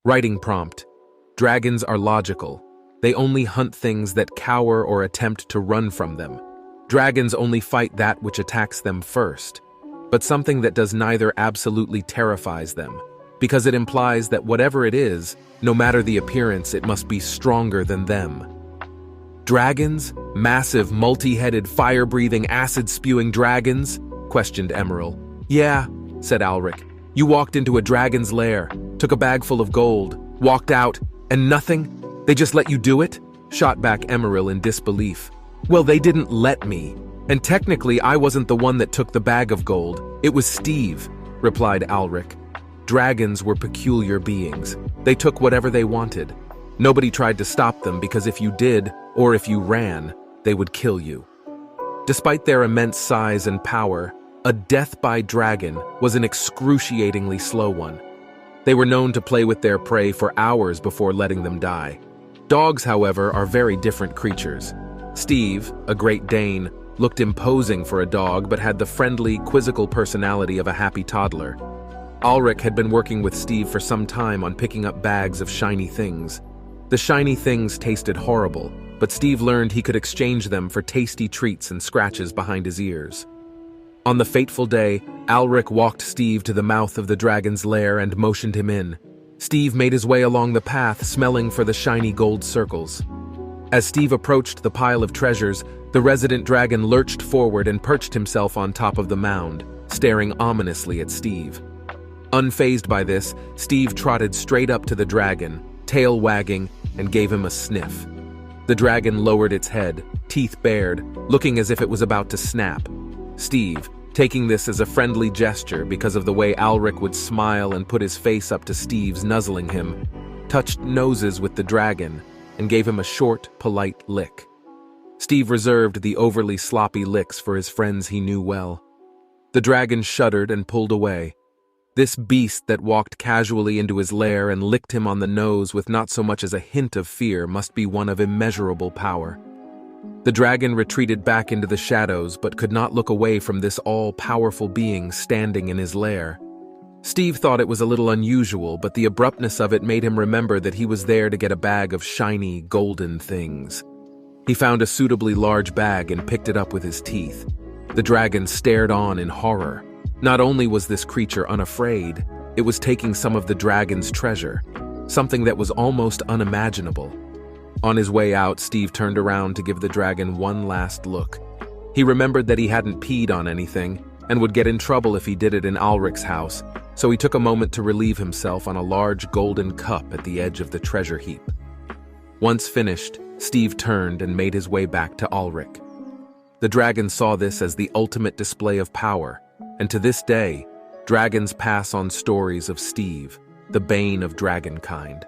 Writing prompt: dragons are logical. They only hunt things that cower or attempt to run from them. Dragons only fight that which attacks them first. But something that does neither absolutely terrifies them, because it implies that whatever it is, no matter the appearance, it must be stronger than them. Dragons? Massive, multi-headed, fire-breathing, acid-spewing dragons? Questioned Emerald. Yeah, said Alric. You walked into a dragon's lair, took a bag full of gold, walked out, and nothing? They just let you do it? Shot back Emerald in disbelief. Well, they didn't let me. And technically, I wasn't the one that took the bag of gold. It was Steve, replied Alric. Dragons were peculiar beings. They took whatever they wanted. Nobody tried to stop them because if you did, or if you ran, they would kill you. Despite their immense size and power, a death by dragon was an excruciatingly slow one. They were known to play with their prey for hours before letting them die. Dogs, however, are very different creatures. Steve, a Great Dane, looked imposing for a dog but had the friendly, quizzical personality of a happy toddler. Alric had been working with Steve for some time on picking up bags of shiny things. The shiny things tasted horrible, but Steve learned he could exchange them for tasty treats and scratches behind his ears. On the fateful day, Alric walked Steve to the mouth of the dragon's lair and motioned him in. Steve made his way along the path, smelling for the shiny gold circles. As Steve approached the pile of treasures, the resident dragon lurched forward and perched himself on top of the mound, staring ominously at Steve. Unfazed by this, Steve trotted straight up to the dragon, tail wagging, and gave him a sniff. The dragon lowered its head, teeth bared, looking as if it was about to snap. Steve, taking this as a friendly gesture because of the way Alric would smile and put his face up to Steve's nuzzling him, touched noses with the dragon and gave him a short, polite lick. Steve reserved the overly sloppy licks for his friends he knew well. The dragon shuddered and pulled away. This beast that walked casually into his lair and licked him on the nose with not so much as a hint of fear must be one of immeasurable power. The dragon retreated back into the shadows but could not look away from this all-powerful being standing in his lair. Steve thought it was a little unusual, but the abruptness of it made him remember that he was there to get a bag of shiny, golden things. He found a suitably large bag and picked it up with his teeth. The dragon stared on in horror. Not only was this creature unafraid, it was taking some of the dragon's treasure, something that was almost unimaginable. On his way out, Steve turned around to give the dragon one last look. He remembered that he hadn't peed on anything and would get in trouble if he did it in Alric's house, so he took a moment to relieve himself on a large golden cup at the edge of the treasure heap. Once finished, Steve turned and made his way back to Alric. The dragon saw this as the ultimate display of power, and to this day, dragons pass on stories of Steve, the bane of dragonkind.